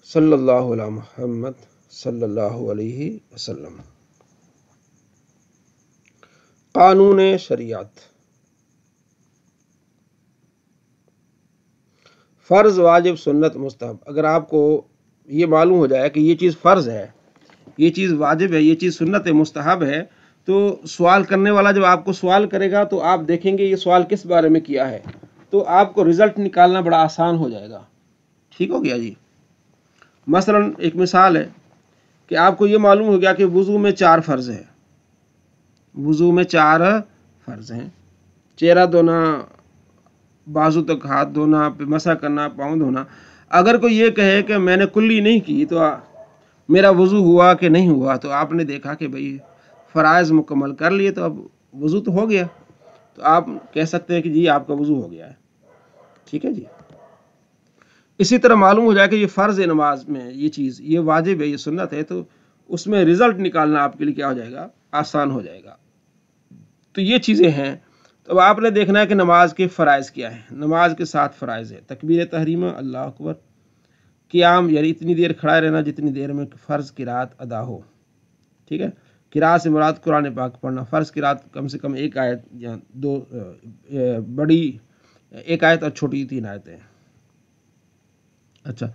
صلی اللہ علیہ محمد صلی اللہ علیہ وسلم۔ قانون شریعت، فرض، واجب، سنت، مستحب۔ اگر آپ کو یہ معلوم ہو جائے کہ یہ چیز فرض ہے، یہ چیز واجب ہے، یہ چیز سنت ہے، مستحب ہے، تو سوال کرنے والا جب آپ کو سوال کرے گا تو آپ دیکھیں گے یہ سوال کس بارے میں کیا ہے، تو آپ کو رزلٹ نکالنا بڑا آسان ہو جائے گا۔ ٹھیک ہو گیا جی؟ مثلا ایک مثال ہے کہ آپ کو یہ معلوم ہو گیا کہ وضو میں 4 فرض ہیں، وضو میں 4 فرض ہیں: چہرہ دھونا، بازو تک ہاتھ دھونا، مسح کرنا، پاؤں دھونا۔ اگر کوئی یہ کہے کہ میں نے کلی نہیں کی تو میرا وضو ہوا کہ نہیں ہوا، تو آپ نے دیکھا کہ بھئی فرائض مکمل کر لیے تو اب وضو تو ہو گیا، تو آپ کہہ سکتے ہیں کہ جی آپ کا وضو ہو گیا ہے۔ ٹھیک ہے جی؟ اسی طرح معلوم ہو جائے کہ یہ فرض ہے نماز میں، یہ چیز یہ واجب ہے، یہ سنت ہے، تو اس میں رزلٹ نکالنا آپ کے لیے کیا ہو جائے گا؟ آسان ہو جائے گا۔ تو یہ چیزیں ہیں۔ تو اب آپ نے دیکھنا ہے کہ نماز کے فرائض کیا ہیں۔ نماز کے 7 فرائض ہیں: تکبیر تحریمہ، اللہ اکبر، قیام یعنی اتنی دیر کھڑا رہنا جتنی دیر میں فرض قرات ادا ہو۔ ٹھیک ہے؟ قرات سے مراد قرآن پاک پڑھنا، فرض قرات کم سے کم 1 آیت یا 2 بڑی 1 آیت اور چھوٹی 3 آیتیں۔ اچھا،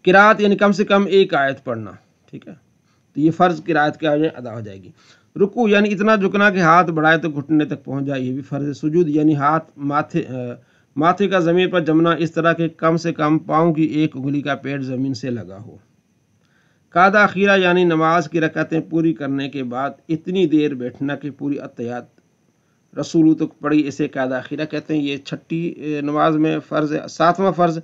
قرات یعنی کم سے کم 1 آیت پڑھنا۔ ٹھیک ہے؟ تو یہ فرض قرات کیا ادا ہو جائے گی۔ رکوع یعنی اتنا جھکنا کہ ہاتھ بڑھائے تو گھٹنے تک پہنچ جائے، یہ بھی فرض ہے۔ سجود یعنی ہاتھ ماتھے کا زمین پر جمنا اس طرح کہ کم سے کم پاؤں کی 1 انگلی کا پیڈ زمین سے لگا ہو۔ قعدہ اخیرہ یعنی نماز کی رکعتیں پوری کرنے کے بعد اتنی دیر بیٹھنا کہ پوری اتحیات رسولو تک پڑھی، اسے قعدہ اخیرہ کہتے ہیں۔ یہ 6ٹی نماز میں فرض ہے۔ 7واں فرض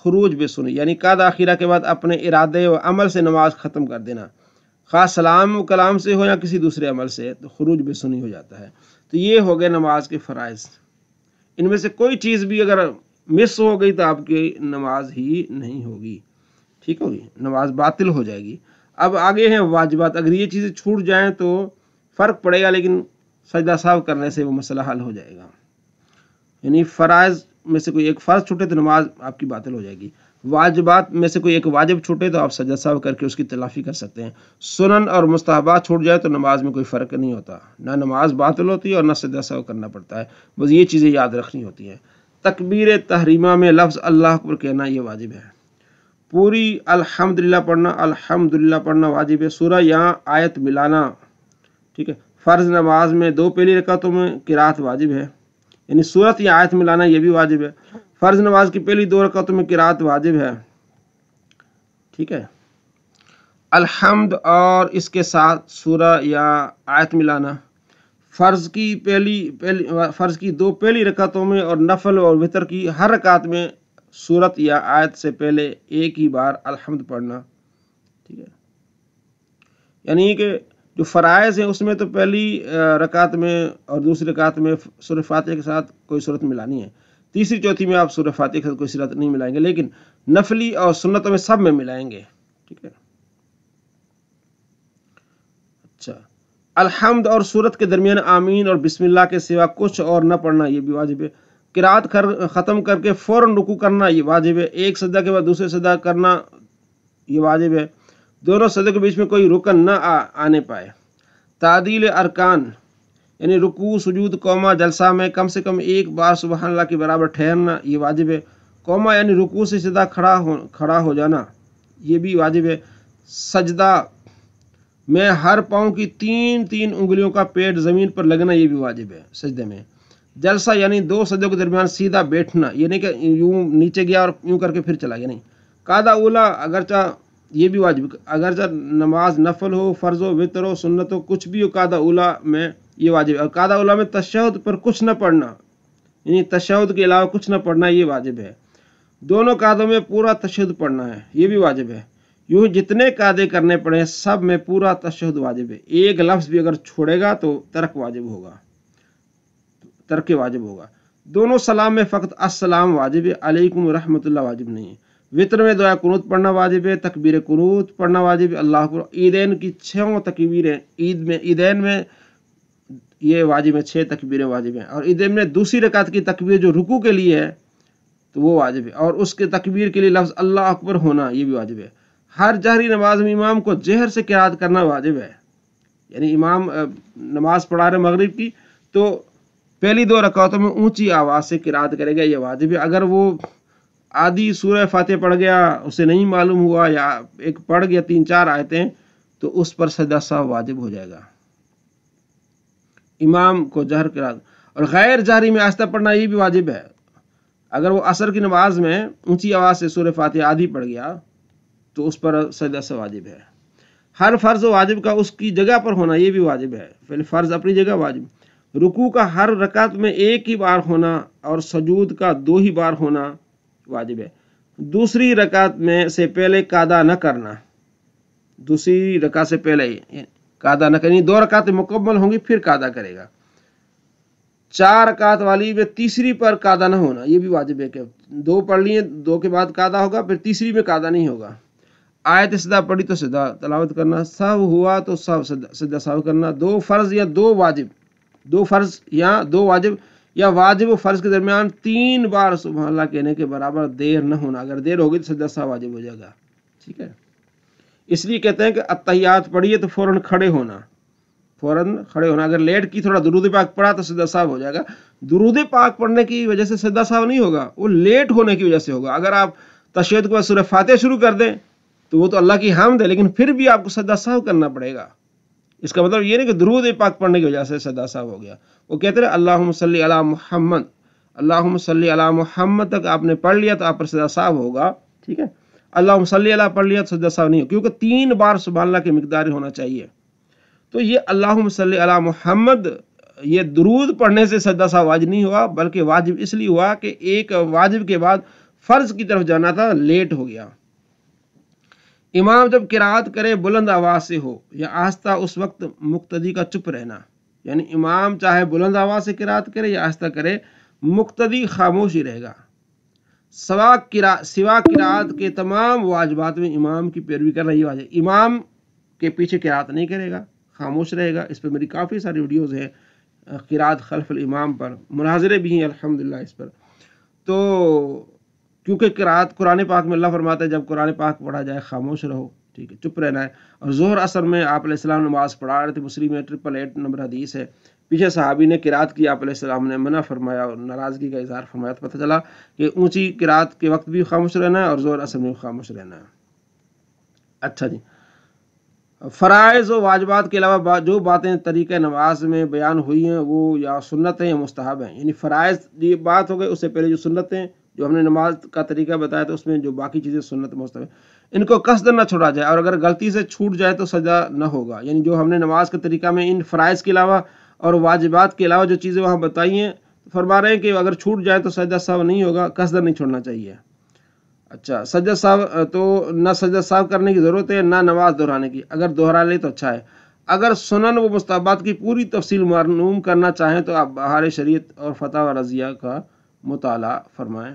خروج بے سنی یعنی قعدہ اخیرہ کے بعد اپنے ارادے و عمل سے نماز ختم کر دینا، خاص سلام و کلام سے ہو یا کسی دوسرے عمل سے، تو خروج بے سنی ہو جاتا ہے۔ تو یہ ہو گئے نماز کے فرائض۔ ان میں سے کوئی چیز بھی اگر مس ہو گئی تو آپ کی نماز ہی نہیں ہوگی۔ ٹھیک ہوگی؟ نماز باطل ہو جائے گی۔ اب آگے ہیں واجبات۔ اگر یہ چیزیں چھوٹ جائیں تو فرق پڑے گا، لیکن سجدہ سہو کرنے سے وہ مسئلہ حل ہو جائے گا۔ یعنی فرائض میں سے کوئی ایک فرض چھوٹے تو نماز آپ کی باطل ہو جائے گی۔ واجبات میں سے کوئی ایک واجب چھوٹے تو آپ سجدہ سہو کر کے اس کی تلافی کر سکتے ہیں۔ سنن اور مستحبات چھوٹ جائے تو نماز میں کوئی فرق نہیں ہوتا، نہ نماز باطل ہوتی ہے اور نہ سجدہ سہو کرنا پڑتا ہے، بس یہ چیزیں یاد رکھنی ہوتی ہیں۔ تکبیر تحریمہ میں لفظ اللہ اکبر کہنا یہ واجب ہے۔ پوری الحمدللہ پڑھنا واجب ہے۔ سورہ یا آیت ملانا، ٹھیک ہے؟ فرض نماز میں 2 پہلی رکعتوں میں قرات واجب ہے، یعنی سورت یا آیت ملانا یہ بھی واجب ہے۔ فرض نماز کی پہلی 2 رکعتوں میں قرات واجب ہے۔ ٹھیک ہے؟ الحمد اور اس کے ساتھ سورہ یا آیت ملانا فرض کی 2 پہلی رکعتوں میں اور نفل اور وتر کی ہر رکعت میں سورت یا آیت سے پہلے ایک ہی بار الحمد پڑھنا۔ ٹھیک ہے؟ یعنی کہ جو فرائض ہیں اس میں تو پہلی رکعت میں اور دوسری رکعت میں سورہ فاتحہ کے ساتھ کوئی سورت ملانی ہے، تیسری چوتھی میں آپ سورہ فاتحہ کے ساتھ کوئی سورت نہیں ملائیں گے، لیکن نفلی اور سنتوں میں سب میں ملائیں گے۔ ٹھیک ہے؟ اچھا، الحمد اور سورت کے درمیان آمین اور بسم اللہ کے سوا کچھ اور نہ پڑھنا یہ بھی واجب ہے۔ قرات ختم کر کے فوراً رکوع کرنا یہ واجب ہے۔ ایک سجدہ کے بعد دوسرے سجدہ کرنا یہ واجب ہے۔ دونوں سجدوں کے بیچ میں کوئی رکن نہ آنے پائے۔ تعدیل ارکان یعنی رکوع، سجود، قوما جلسہ میں کم سے کم 1 بار سبحان اللہ کے برابر ٹھہرنا یہ واجب ہے۔ قوما یعنی رکوع سے سیدھا کھڑا ہو جانا یہ بھی واجب ہے۔ سجدہ میں ہر پاؤں کی 3 انگلیوں کا پیڈ زمین پر لگنا یہ بھی واجب ہے سجدے میں۔ جلسہ یعنی 2 سجدوں کے درمیان سیدھا بیٹھنا، یہ نہیں کہ یوں نیچے گیا اور یوں کر کے پھر چلا گیا، نہیں۔ قعدہ اولا اگرچہ یہ بھی واجب، اگرچہ نماز نفل ہو، فرض ہو، وتر ہو، سنت ہو، کچھ بھی ہو، قعدہ اولا میں یہ واجب ہے۔ اور قعدہ اولا میں تشہد پر کچھ نہ پڑھنا، یعنی تشہد کے علاوہ کچھ نہ پڑھنا یہ واجب ہے۔ دونوں قعدوں میں پورا تشہد پڑھنا ہے یہ بھی واجب ہے۔ یوں جتنے قعدے کرنے پڑے سب میں پورا تشہد واجب ہے۔ ایک لفظ بھی اگر چھوڑے گا تو ترک واجب ہوگا۔ دونوں سلام میں فقط السلام واجب ہے، علیکم ورحمۃ اللہ واجب نہیں ہے۔ وطر میں دعا قنوت پڑھنا واجب ہے، تکبیر قنوت پڑھنا واجب ہے، اللہ اکبر۔ عیدین کی 6 تکبیریں، عیدین میں یہ واجب ہے، 6 تکبیریں واجب ہیں۔ اور عیدین میں دوسری رکعت کی تکبیر جو رکوع کے لیے ہے تو وہ واجب ہے، اور اس کے تکبیر کے لیے لفظ اللہ اکبر ہونا یہ بھی واجب ہے۔ ہر جہری نماز میں امام کو جہر سے قرات کرنا واجب ہے، یعنی امام نماز پڑھا رہے مغرب کی تو پہلی 2 رکعتوں میں اونچی آواز سے قرات کرے گا، یہ واجب ہے۔ اگر وہ آدھی سورہ فاتحہ پڑھ گیا، اسے نہیں معلوم ہوا، یا ایک پڑھ گیا 3-4 آیتیں، تو اس پر سجدہ سہو واجب ہو جائے گا۔ امام کو جہر قرات اور غیر جہری میں آہستہ پڑھنا یہ بھی واجب ہے۔ اگر وہ عصر کی نماز میں اونچی آواز سے سورہ فاتحہ آدھی پڑھ گیا تو اس پر سجدہ سہو واجب ہے۔ ہر فرض و واجب کا اس کی جگہ پر ہونا یہ بھی واجب ہے، پہلے فرض اپنی جگہ واجب، رکوع کا ہر رکعت میں 1 ہی بار ہونا اور سجود کا 2 ہی بار ہونا واجب ہے۔ دوسری رکعت میں سے پہلے قاعدہ نہ کرنا، دوسری رکعت سے پہلے قاعدہ نہ کرنی، 2 رکعتیں مکمل ہوں گی پھر قاعدہ کرے گا۔ 4 رکعت والی میں تیسری پر قاعدہ نہ ہونا، یہ بھی واجب ہے کہ 2 پڑھ لیے، 2 کے بعد قاعدہ ہوگا، پھر تیسری میں قاعدہ نہیں ہوگا۔ آیت سجدہ پڑھی تو سجدہ تلاوت کرنا، سہو ہوا تو سجدہ سہو کرنا، 2 فرض یا 2 واجب، 2 فرض یا 2 واجب یا واجب و فرض کے درمیان 3 بار سبحان اللہ کہنے کے برابر دیر نہ ہونا، اگر دیر ہوگی تو سجدہ سہو واجب ہو جائے گا، ٹھیک ہے۔ اس لیے کہتے ہیں کہ اتحیات پڑھیے تو فوراً کھڑے ہونا، فوراً کھڑے ہونا، اگر لیٹ کی تھوڑا درود پاک پڑھا تو سجدہ سہو ہو جائے گا۔ درود پاک پڑھنے کی وجہ سے سجدہ سہو نہیں ہوگا، وہ لیٹ ہونے کی وجہ سے ہوگا۔ اگر آپ تشہد کے بعد سورہ فاتحہ شروع کر دیں تو وہ تو اللہ کی حمد ہے، لیکن پھر بھی آپ کو سجدہ سہو کرنا پڑے گا۔ اس کا مطلب یہ نہیں کہ درود پاک پڑھنے کی وجہ سے سجدہ سہو ہو گیا۔ وہ کہتے ہیں اللہم صلی علی محمد، اللہم صلی علی محمد تک آپ نے پڑھ لیا تو آپ پر سجدہ سہو ہوگا، ٹھیک ہے۔ اللہم صلی علی پڑھ لیا تو سجدہ سہو نہیں ہو، کیونکہ 3 بار سبحان اللہ کی مقدار ہونا چاہیے۔ تو یہ اللہم صلی علی محمد، یہ درود پڑھنے سے سجدہ سہو واجب نہیں ہوا، بلکہ واجب اس لیے ہوا کہ ایک واجب کے بعد فرض کی طرف جانا تھا، لیٹ ہو گیا۔ امام جب قرات کرے بلند آواز سے ہو یا آہستہ، اس وقت مقتدی کا چپ رہنا، یعنی امام چاہے بلند آواز سے قرات کرے یا آہستہ کرے، مقتدی خاموش ہی رہے گا۔ سوا قرات کے تمام واجبات میں امام کی پیروی کرنا یہ واجب، امام کے پیچھے قرات نہیں کرے گا، خاموش رہے گا۔ اس پہ میری کافی ساری ویڈیوز ہیں قرات خلف الامام پر، مناظرے بھی ہیں الحمدللہ اس پر۔ تو کیونکہ قرات قرآن پاک میں اللہ فرماتا ہے جب قرآن پاک پڑھا جائے خاموش رہو، ٹھیک ہے، چپ رہنا ہے۔ اور ظہر عصر میں آپ علیہ السلام نماز پڑھا رہے تھے، مسلم میں 888 نمبر حدیث ہے، پیچھے صحابی نے قرات کی، آپ علیہ السلام نے منع فرمایا اور ناراضگی کا اظہار فرمایا، تو پتہ چلا کہ اونچی قرات کے وقت بھی خاموش رہنا ہے اور ظہر عصر میں بھی خاموش رہنا ہے۔ اچھا جی، فرائض و واجبات کے علاوہ جو باتیں طریقہ نماز میں بیان ہوئی ہیں وہ یا سنت ہیں یا مستحب ہیں، یعنی فرائض یہ بات ہو گئی، اس سے پہلے جو سنتیں جو ہم نے نماز کا طریقہ بتایا تو اس میں جو باقی چیزیں سنت مستحب ہیں، ان کو قصدن نہ چھوڑا جائے، اور اگر غلطی سے چھوٹ جائے تو سجدہ نہ ہوگا۔ یعنی جو ہم نے نماز کے طریقہ میں ان فرائض کے علاوہ اور واجبات کے علاوہ جو چیزیں وہاں بتائی ہیں، فرما رہے ہیں کہ اگر چھوٹ جائے تو سجدہ سہو نہیں ہوگا، قصدن نہیں چھوڑنا چاہیے۔ اچھا، سجدہ سہو تو نہ سجدہ سہو کرنے کی ضرورت ہے نہ نماز دہرانے کی، اگر دہرا لے تو اچھا ہے۔ اگر سنن و مستحبات کی پوری تفصیل معلوم کرنا چاہیں تو آپ بہار شریعت اور فتاوی رضیہ کا مطالعہ فرمائیں۔